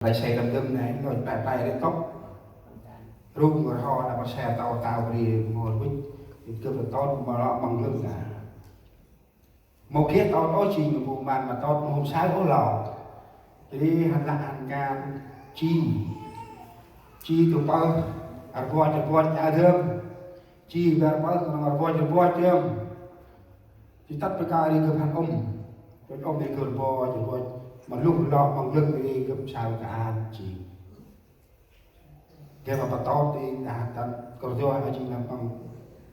Lại xe đâm đâm này rồi tay lên tóc rung rồi ho là có xe tàu thì ngồi với cơ là to mà nó bằng lưng cả một kia to chỉ một vùng bàn mà to hôm sáng có lò thì hành là hành can chi tụi bao cho con nhà thương chi về bao cho con thương thì tất cả đi cầm hành ông thì cơn bò cho con mà lúc lọ bằng lưng thì cầm sao cả chỉ cái mà to thì đã còn do anh chị làm bằng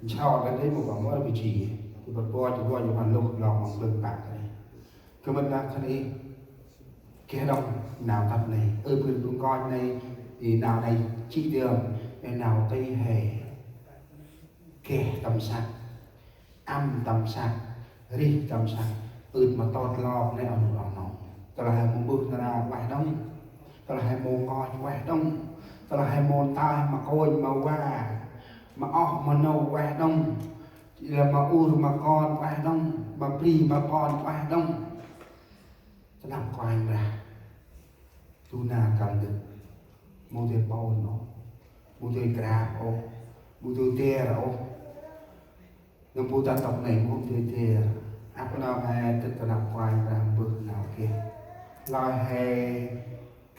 sao cái đấy một vòng mới bị chỉ thì bật bo chỉ bo nhưng mà lúc lọ bằng lưng bạc này cứ mình đang thân đi cái đông nào tập này quyền cũng coi này thì nào này chi đường nào tây hề kẻ tầm sạc âm tầm sạc ri tầm sạc mà to lo này ở nó tức là hai môn bước ra ngoài đông tức là hai môn ngồi ngoài đông tức là hai môn tai mà coi mà qua mà mà nâu qua đông chỉ là mà mà con qua đông mà pri mà con qua đông ta làm quay ra tu na cần được mua tiền bao nó mua tiền grab ô mua tiền tiền ô nhưng mua tan tộc này mua tiền tiền áp nào hay tức là làm quay ra bước nào kia lo hay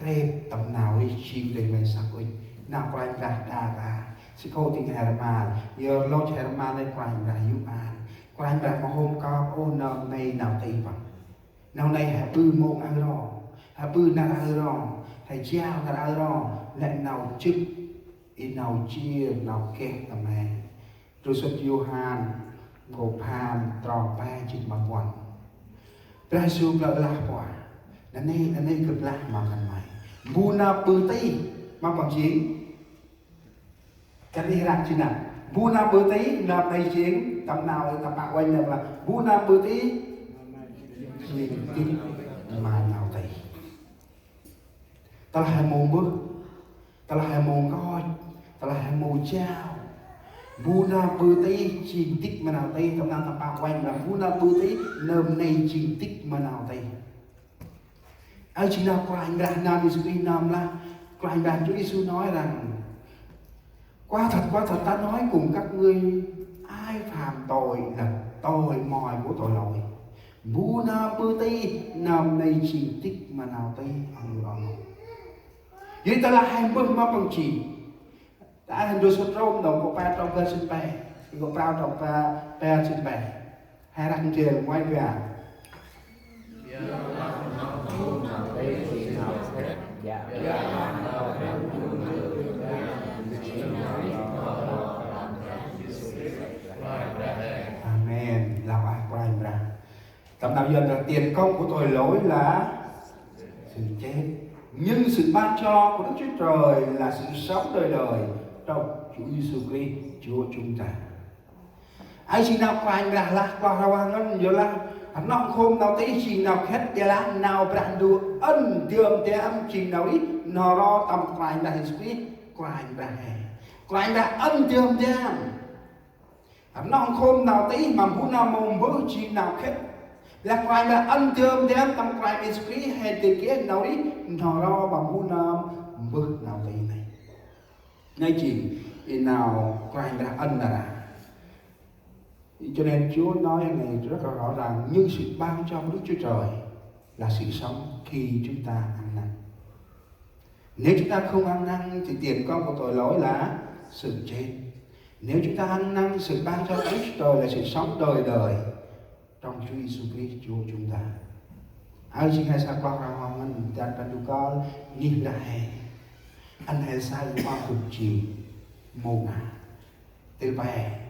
cái tầm nào đi chịu để người sắc ơi nào quay ra đà sẽ cô tình hẹn mà giờ lo hẹn mà lên quay ra yêu an quay ra mà hôm có ô nào này nào tây bằng nào này hãy bư môn ai đó hãy bư nào ai đó hãy trao nào ai đó lại nào chức nào chia nào kẹt tầm này rồi xuất Johan ngộ pan tròn ba chích mà quằn ra siêu là quả nên này cực lạc mà cần mày buna bự tí mà bằng chiến cái đi ra chứ nào buna bự tí là đây chiến tầm nào tầm bạc quanh được là buna bự tí chiến mà nào thì ta là hai môn bước ta là hai môn coi ta là hai môn trao buna bự tí chiến tích mà nào tây tầm nào tầm bạc quanh là buna bự tí nơm này chiến tích mà nào tây ai chỉ nào qua anh ra nam Giêsu nam là qua anh ra Chúa Giêsu nói rằng quá thật ta nói cùng các ngươi ai phạm tội là tội mòi của tội lỗi bu na bư ti nam này chỉ tích mà nào tây ăn đó vậy ta là hai bước mà bằng chỉ đã hành rồi xuất rôm đồng của ba trong cơ sinh bè của bao trong ba sinh bè hai răng tiền ngoài về Amen. Là ai quay ra tầm nào giờ là tiền công của tội lỗi là sự chết nhưng sự ban cho của Đức Chúa Trời là sự sống đời đời trong Chúa Giêsu Christ Chúa chúng ta. Ai xin nào quay ra là qua hoa ngân giờ là nó không nào thấy gì nào hết để là nào bạn đua ân thường để âm trình nào đi nó lo tầm quay ra Christ quay ra ân thường để nó không nào thấy mà muốn nào mong bước chi nào hết là quay ra ân thường để tầm quay ra Christ hay từ kia nào đi nó lo bằng muốn nào bước nào thấy này ngay chỉ nào quay ra ân là cho nên Chúa nói này rất là rõ ràng nhưng sự ban cho Đức Chúa Trời là sự sống khi chúng ta ăn năn. Nếu chúng ta không ăn năn thì tiền công của tội lỗi là sự chết. Nếu chúng ta ăn năn sự ban cho Đức Chúa Trời là sự sống đời đời trong Chúa Giêsu Christ Chúa chúng ta. Ai xin hay sao qua hoàng anh dan paduka ni lahe anh hay sai qua cực chỉ mồ ngả từ bè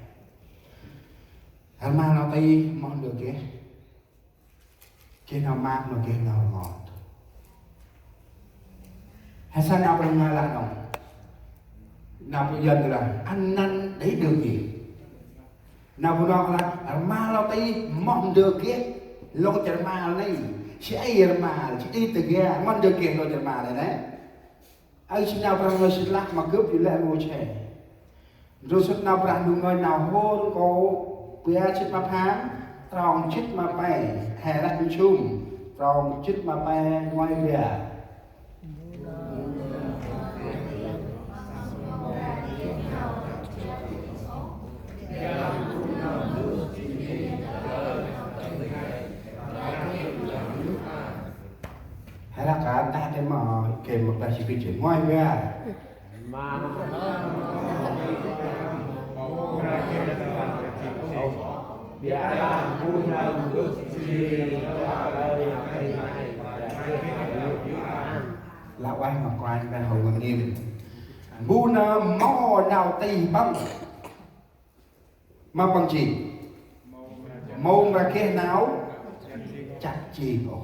anh mang nào tay mong được cái nào mang mà cái nào ngọt hay sao nào bên ngoài là nào bây giờ là ăn năn để được gì nào vừa đó là anh mang nào tay mong được cái lo chả mà này sẽ mà chỉ đi từ kia mong được cái lo chả mà này đấy ai xin nào bằng người xin lạc mà cướp thì lại ngồi trẻ rồi xin nào bằng người nào hôn có bia chích mà phán tròn chích mà bay hè đặt chung tròn chích mà bay ngoài về kèm một đại chỉ vi chuyển ngoài ra lão ai mà quay ra hầu ngân nghiêm bu na mò nào tì băng mà bằng chỉ mông ra kia não chặt chi cổ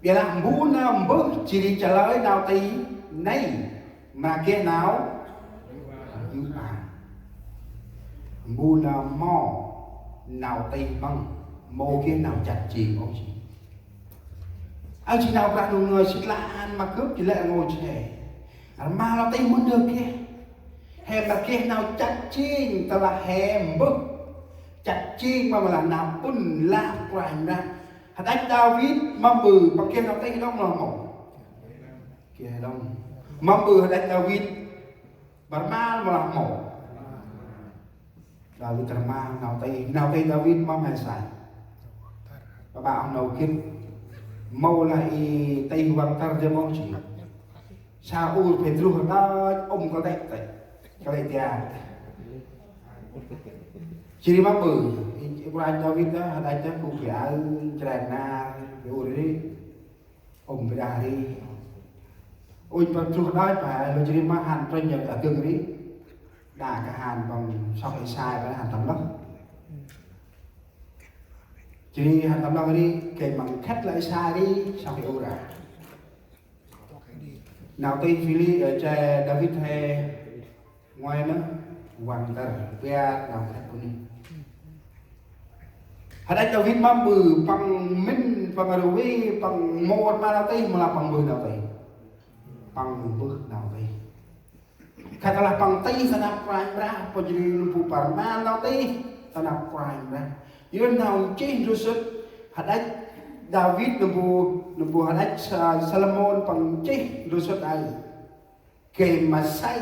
bây là bu na bước chỉ đi trả lời nào tì này mà kia não dữ à bu na mò nào tì băng mô kia nào chặt chi cổ chỉ anh chị nào cả đủ người xích lạ ăn mà cướp chỉ lại ngồi trẻ mà là tay muốn được kia hèm là kia nào chặt chiên ta là hèm bức chặt chiên mà là nào bún lạc quanh ra hạt anh David mà bự mà kia nào tay đông là mỏ kia đông mà bự hạt anh David mà là mỏ David là ma nào tay David mà mày xài và bảo nào kia mau lại tay văng tar cho mong chỉ Saul Pedro đó ông có đẹp vậy cái này thì chỉ đi mắc bự Ibrahim David đó đại chắc cũng phải tràn na cái ủi đi ông phải đà đi ôi Pedro đó phải lo chỉ đi mắc hàn trên nhật ở tương đi đà cả hàn bằng sau khi sai với hàn tầm lắm chỉ hàn tầm lắm đi kể bằng khách lại sai đi sau khi ủi ra nào tay Philip ở trên David hay ngoài nữa hoàn tờ về nào khách của mình hạt anh David mà bự bằng minh bằng đồ vi bằng một mà nào tay mà là bằng bự nào tay bằng bự nào tay kata là bằng tay sa nap prime ra po jadi lumpu parma nào tay sa nap prime ra yun nào change rusut hạt anh David nubu hadat Salomon pang cih lusot ay kay masay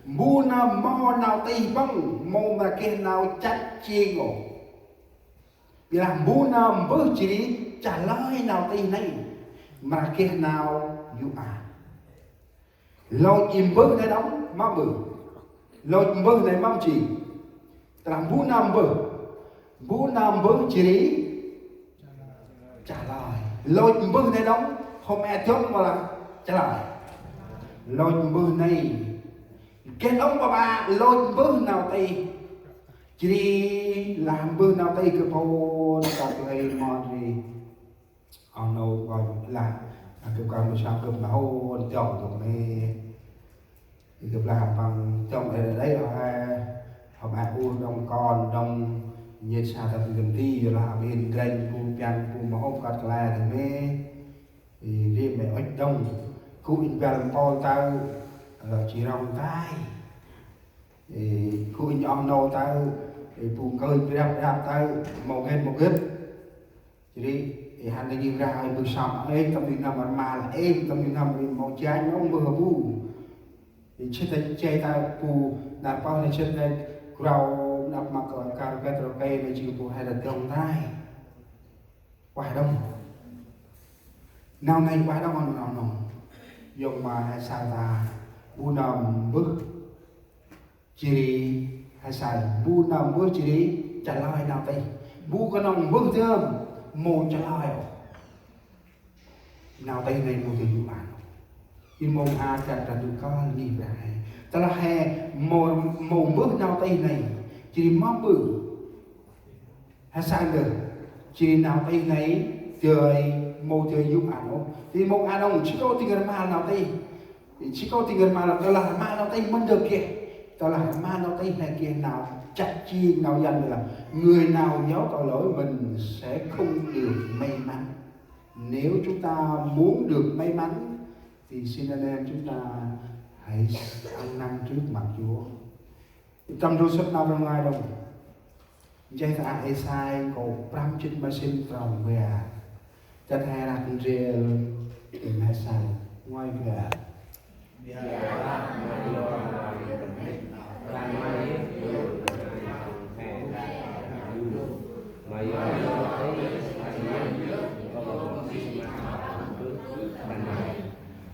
muna mo nào tay băng mo mà kia nào chặt chiên ngộ vì là muna bơ chỉ trả lời nào tay này mà kia nào dụ à lo chìm bơ này đóng má bự lo chìm bơ này mắm chỉ là muna bơ chỉ trả lời lôi bưng này đóng hôm e chốt mà là trả lời lôi bưng này cái ông bà lôi bưng nào tay chỉ đi làm bưng nào tay cứ bao tập này mòn gì ông đâu gọi là cái con một sao cơm nấu chồng rồi này thì được làm bằng trong này đấy họ bà uống đông con đông như sao ta từng đi rồi là bên kênh cùng chăn cùng mà hôm cắt là thì mê thì riêng mẹ ếch đông cụ in gần to tao chỉ rong tay thì cụ in ông nô tao thì cùng cơ đi đạp tao một hết thì đi thì hắn đi ra hai bữa sau em tâm đi nằm mà là em tâm đi nằm một trái nó vừa bu thì chết tay chơi tao cu nạp bao này chết tay rau nạp mặc cà phê rồi cây này chịu phụ hay là trồng tai quả đông nào này quả đông nào dùng mà hay sai ta bu nằm bước chỉ hay sai bu nằm bước chỉ trả lời nào tay bu có nằm bước thơm một trả lời nào tay này một thì dụ bạn in mông a trả được con gì vậy ta là hè một bước nào tay này chỉ mong bự hay sang được chỉ nào tay này trời mô trời giúp ảnh không thì một anh ông chỉ có tình mà nào tay chỉ có tình mà là tôi là mà nào tay mất được kìa tôi là mà nào tay này kia nào chặt chi nào dần là người nào nhớ tội lỗi mình sẽ không được may mắn nếu chúng ta muốn được may mắn thì xin anh em chúng ta hãy ăn năn trước mặt Chúa trong đôi sách nào trong ngoài đâu dây ta ai sai cổ pram trên ma sinh tròn về chân hai là con rìa tìm hai sai ngoài về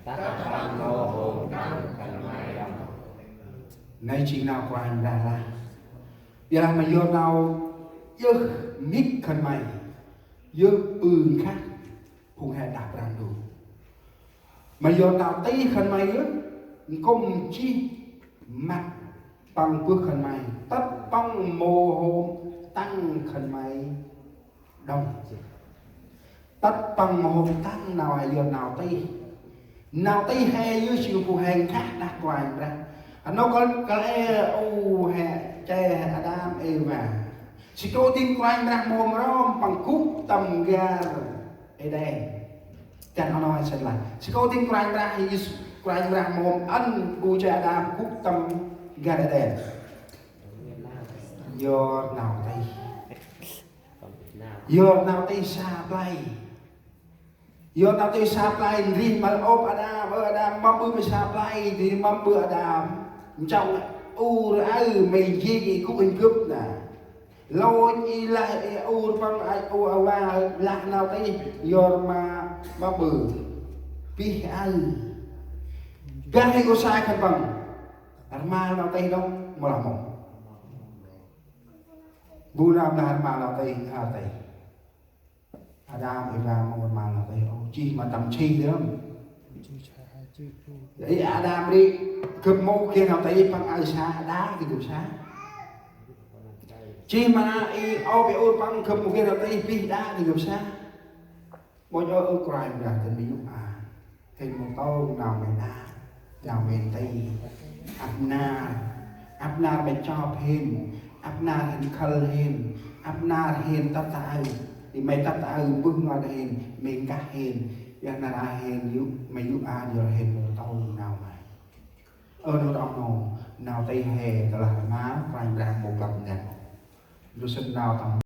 tắt băng mô hồn tăng khẩn mai đồng nay chỉ nào của anh ra là giờ mà vô nào dơ mít khẩn mày dơ bừng khác hùng hè đạp ràng đủ mà vô nào tí khẩn mày á công chi mặt bằng bước khẩn mày tất băng mô hồn tăng khẩn mày đồng tất bằng mô hồn tăng nào hay vô nào tí hè dưới chiều phù hèn khác đặt ngoài ra nó có lẽ hè che Adam Eva chỉ có tin quanh ra mồm đó bằng cúc tầm gà đen chẳng nó nói sẽ là chỉ có tin quanh ra mồm ăn cu che Adam cúc tầm gà đen do nào tay xa play do nào tay xa play riêng mà ôm Adam mong bữa xa play thì mong bữa Adam trong mày gì cũng hình cướp nè lôi như lại bằng ai lạc nào tay do mà bự pi ai gan hay có sai không bằng mà nào tay đâu mà làm một bu nam là mà nào tay tay Adam Eva một mà nào tay chi mà tầm chi nữa đấy Adam đi cướp mâu kia nào tay bằng ai xa đá thì được xa chi mà bị bằng cướp mâu kia nào tay pi đá thì được xa mỗi chỗ ở ngoài là tình bị giúp hình một câu nào mày đá nào mày tay Abna mày cho hình Abna hình khal hình Abna hình tất tại thì mày tất tại bước ngoài hình mình cả hình yang là hình giúp mày giúp giờ hình một câu nào mày nó đâu nào tay hè là má quanh ra một lần nè rồi sinh nào tầm